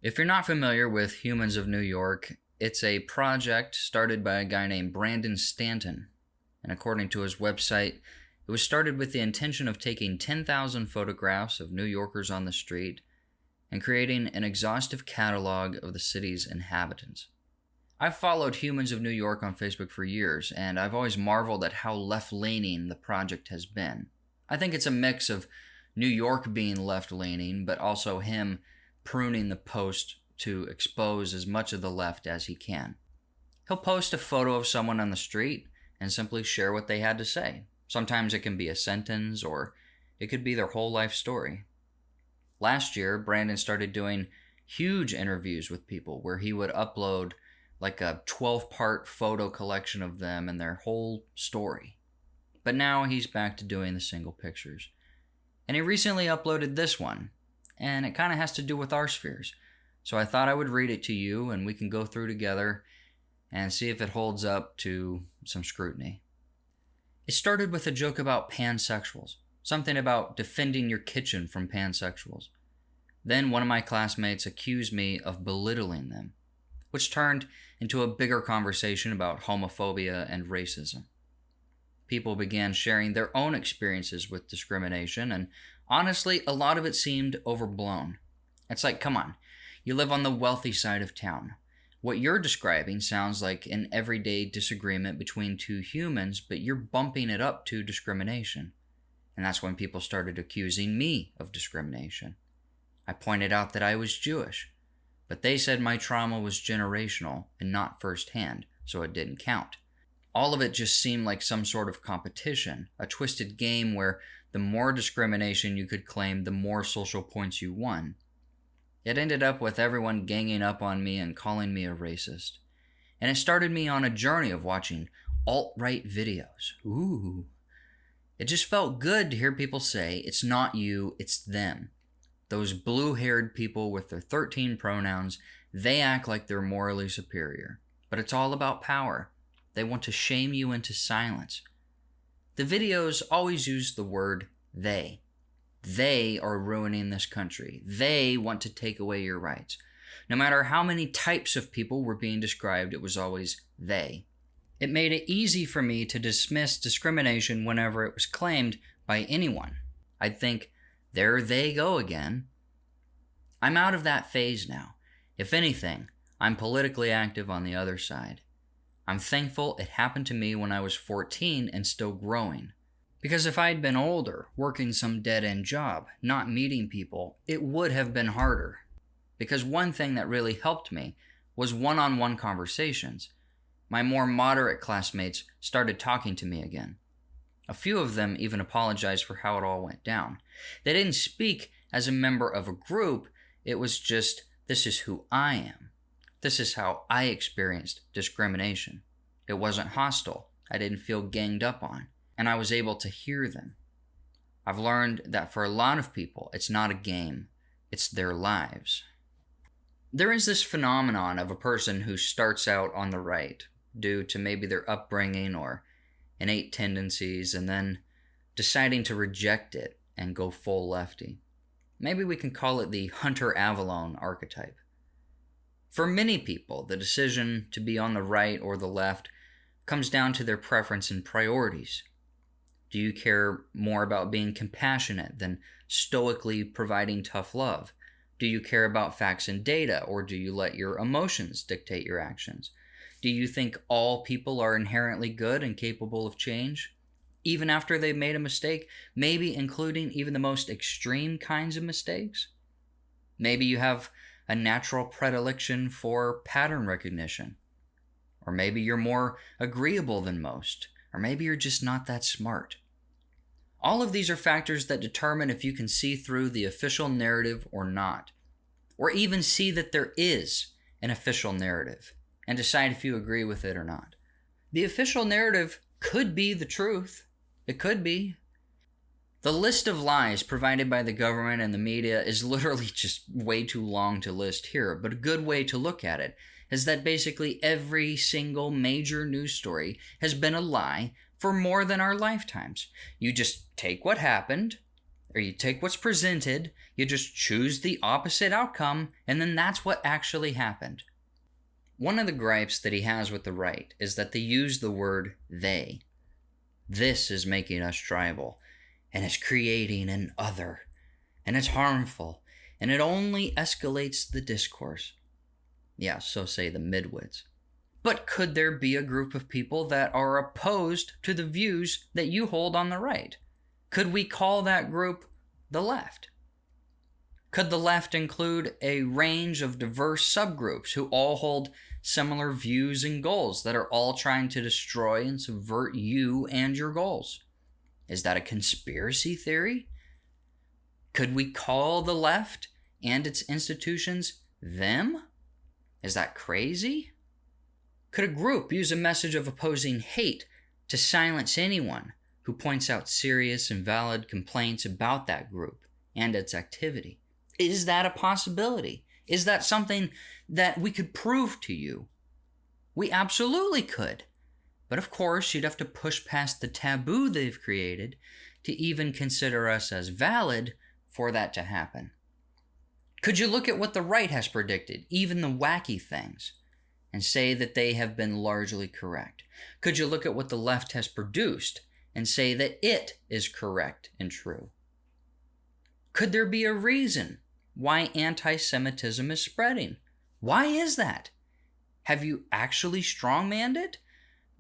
If you're not familiar with Humans of New York, it's a project started by a guy named Brandon Stanton. And according to his website, it was started with the intention of taking 10,000 photographs of New Yorkers on the street and creating an exhaustive catalog of the city's inhabitants. I've followed Humans of New York on Facebook for years, and I've always marveled at how left-leaning the project has been. I think it's a mix of New York being left-leaning, but also him pruning the post to expose as much of the left as he can. He'll post a photo of someone on the street and simply share what they had to say. Sometimes it can be a sentence, or it could be their whole life story. Last year, Brandon started doing huge interviews with people where he would upload like a 12-part photo collection of them and their whole story. But now he's back to doing the single pictures. And he recently uploaded this one, and it kind of has to do with our spheres. So I thought I would read it to you, and we can go through together and see if it holds up to some scrutiny. It started with a joke about pansexuals, something about defending your kitchen from pansexuals. Then one of my classmates accused me of belittling them, which turned into a bigger conversation about homophobia and racism. People began sharing their own experiences with discrimination, and honestly, a lot of it seemed overblown. It's like, come on, you live on the wealthy side of town. What you're describing sounds like an everyday disagreement between two humans, but you're bumping it up to discrimination. And that's when people started accusing me of discrimination. I pointed out that I was Jewish, but they said my trauma was generational and not firsthand, so it didn't count. All of it just seemed like some sort of competition, a twisted game where the more discrimination you could claim, the more social points you won. It ended up with everyone ganging up on me and calling me a racist. And it started me on a journey of watching alt-right videos. Ooh. It just felt good to hear people say, it's not you, it's them. Those blue-haired people with their 13 pronouns, they act like they're morally superior. But it's all about power. They want to shame you into silence. The videos always use the word they. They are ruining this country. They want to take away your rights. No matter how many types of people were being described, it was always they. It made it easy for me to dismiss discrimination whenever it was claimed by anyone. I'd think, there they go again. I'm out of that phase now. If anything, I'm politically active on the other side. I'm thankful it happened to me when I was 14 and still growing. Because if I'd been older, working some dead-end job, not meeting people, it would have been harder. Because one thing that really helped me was one-on-one conversations. My more moderate classmates started talking to me again. A few of them even apologized for how it all went down. They didn't speak as a member of a group, it was just, this is who I am. This is how I experienced discrimination. It wasn't hostile. I didn't feel ganged up on. And I was able to hear them. I've learned that for a lot of people, it's not a game. It's their lives. There is this phenomenon of a person who starts out on the right due to maybe their upbringing or innate tendencies and then deciding to reject it and go full lefty. Maybe we can call it the Hunter Avalon archetype. For many people, the decision to be on the right or the left comes down to their preference and priorities. Do you care more about being compassionate than stoically providing tough love? Do you care about facts and data, or do you let your emotions dictate your actions? Do you think all people are inherently good and capable of change, even after they've made a mistake, maybe including even the most extreme kinds of mistakes? Maybe you have a natural predilection for pattern recognition. Or maybe you're more agreeable than most. Or maybe you're just not that smart. All of these are factors that determine if you can see through the official narrative or not. Or even see that there is an official narrative and decide if you agree with it or not. The official narrative could be the truth. It could be. The list of lies provided by the government and the media is literally just way too long to list here, but a good way to look at it is that basically every single major news story has been a lie for more than our lifetimes. You just take what happened, Or you take what's presented, you just choose the opposite outcome, and then that's what actually happened. One of the gripes that he has with the right is that they use the word they. This is making us tribal, and it's creating an other, and it's harmful, and it only escalates the discourse. Yeah, so say the midwits. But could there be a group of people that are opposed to the views that you hold on the right? Could we call that group the left? Could the left include a range of diverse subgroups who all hold similar views and goals that are all trying to destroy and subvert you and your goals? Is that a conspiracy theory? Could we call the left and its institutions them? Is that crazy? Could a group use a message of opposing hate to silence anyone who points out serious and valid complaints about that group and its activity? Is that a possibility? Is that something that we could prove to you? We absolutely could. But of course, you'd have to push past the taboo they've created to even consider us as valid for that to happen. Could you look at what the right has predicted, even the wacky things, and say that they have been largely correct? Could you look at what the left has produced and say that it is correct and true? Could there be a reason why anti-Semitism is spreading? Why is that? Have you actually strongmanned it?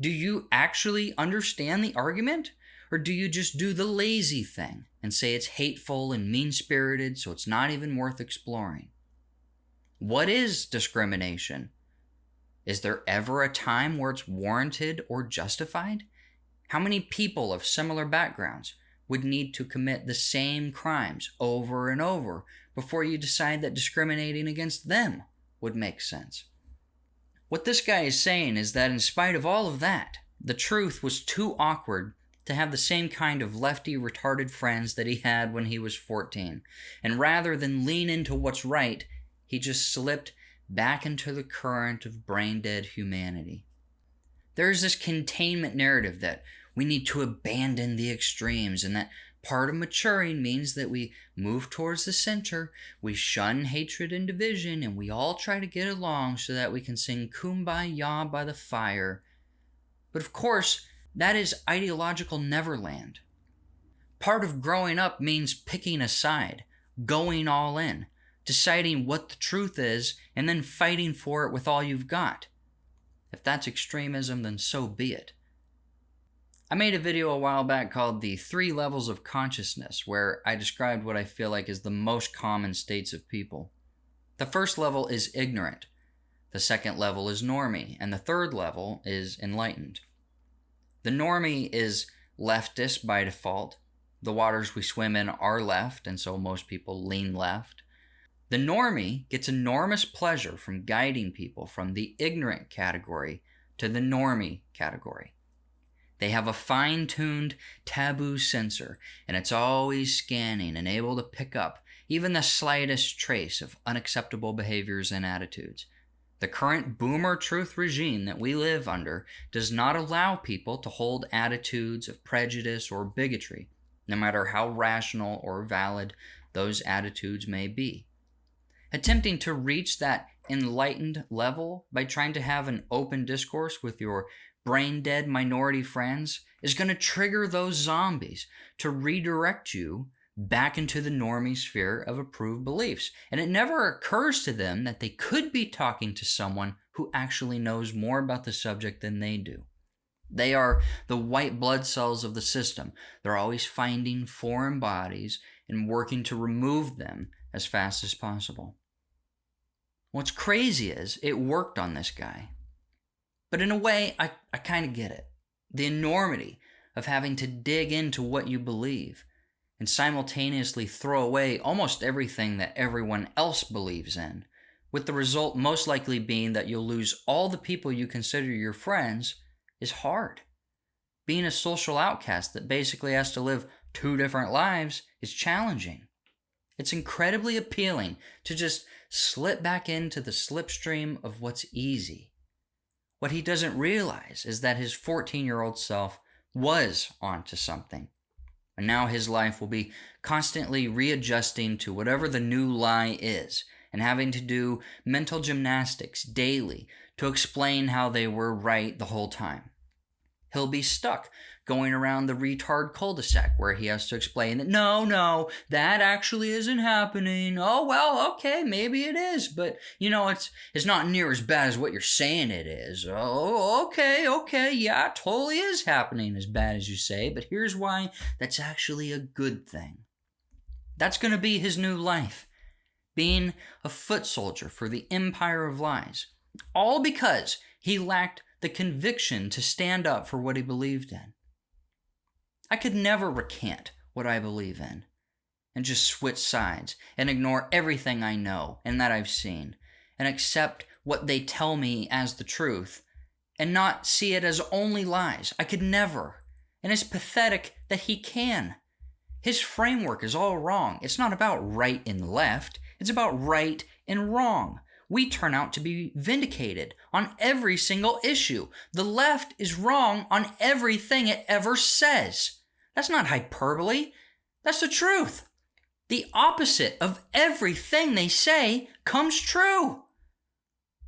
Do you actually understand the argument? Or do you just do the lazy thing and say it's hateful and mean-spirited, so it's not even worth exploring? What is discrimination? Is there ever a time where it's warranted or justified? How many people of similar backgrounds would need to commit the same crimes over and over before you decide that discriminating against them would make sense? What this guy is saying is that in spite of all of that, the truth was too awkward to have the same kind of lefty retarded friends that he had when he was 14. And rather than lean into what's right, he just slipped back into the current of brain-dead humanity. There's this containment narrative that we need to abandon the extremes, and that part of maturing means that we move towards the center, we shun hatred and division, and we all try to get along so that we can sing Kumbaya by the fire. But of course, that is ideological Neverland. Part of growing up means picking a side, going all in, deciding what the truth is, and then fighting for it with all you've got. If that's extremism, then so be it. I made a video a while back called The 3 Levels of Consciousness, where I described what I feel like is the most common states of people. The first level is ignorant, the second level is normie, and the third level is enlightened. The normie is leftist by default. The waters we swim in are left, and so most people lean left. The normie gets enormous pleasure from guiding people from the ignorant category to the normie category. They have a fine-tuned taboo sensor, and it's always scanning and able to pick up even the slightest trace of unacceptable behaviors and attitudes. The current boomer truth regime that we live under does not allow people to hold attitudes of prejudice or bigotry, no matter how rational or valid those attitudes may be. Attempting to reach that enlightened level by trying to have an open discourse with your brain-dead minority friends is going to trigger those zombies to redirect you back into the normie sphere of approved beliefs. And it never occurs to them that they could be talking to someone who actually knows more about the subject than they do. They are the white blood cells of the system. They're always finding foreign bodies and working to remove them as fast as possible. What's crazy is it worked on this guy. But in a way, I kind of get it. The enormity of having to dig into what you believe and simultaneously throw away almost everything that everyone else believes in, with the result most likely being that you'll lose all the people you consider your friends, is hard. Being a social outcast that basically has to live 2 different lives is challenging. It's incredibly appealing to just slip back into the slipstream of what's easy. What he doesn't realize is that his 14-year-old self was onto something. And now his life will be constantly readjusting to whatever the new lie is, and having to do mental gymnastics daily to explain how they were right the whole time. He'll be stuck going around the retard cul-de-sac where he has to explain that, no, that actually isn't happening. Oh, well, okay, maybe it is, but, it's not near as bad as what you're saying it is. Oh, okay, yeah, it totally is happening as bad as you say, but here's why that's actually a good thing. That's going to be his new life, being a foot soldier for the empire of lies, all because he lacked the conviction to stand up for what he believed in. I could never recant what I believe in and just switch sides and ignore everything I know and that I've seen and accept what they tell me as the truth and not see it as only lies. I could never. And it's pathetic that he can. His framework is all wrong. It's not about right and left. It's about right and wrong. We turn out to be vindicated on every single issue. The left is wrong on everything it ever says. That's not hyperbole. That's the truth. The opposite of everything they say comes true.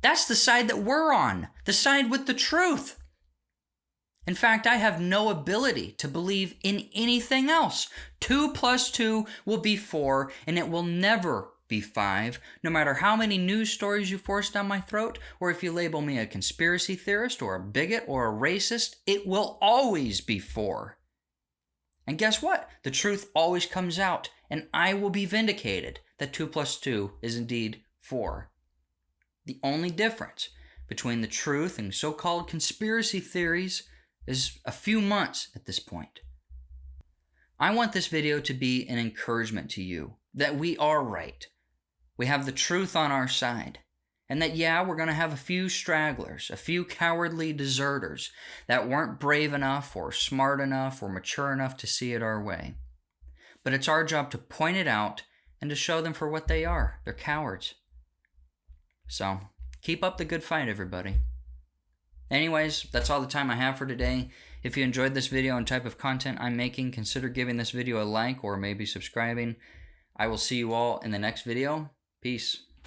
That's the side that we're on, the side with the truth. In fact, I have no ability to believe in anything else. 2 + 2 will be 4, and it will never be 5, no matter how many news stories you force down my throat, or if you label me a conspiracy theorist or a bigot or a racist, it will always be 4. And guess what? The truth always comes out, and I will be vindicated that 2 + 2 is indeed 4. The only difference between the truth and so-called conspiracy theories is a few months at this point. I want this video to be an encouragement to you that we are right. We have the truth on our side. And that, yeah, we're going to have a few stragglers, a few cowardly deserters that weren't brave enough or smart enough or mature enough to see it our way. But it's our job to point it out and to show them for what they are. They're cowards. So, keep up the good fight, everybody. Anyways, that's all the time I have for today. If you enjoyed this video and type of content I'm making, consider giving this video a like or maybe subscribing. I will see you all in the next video. Peace.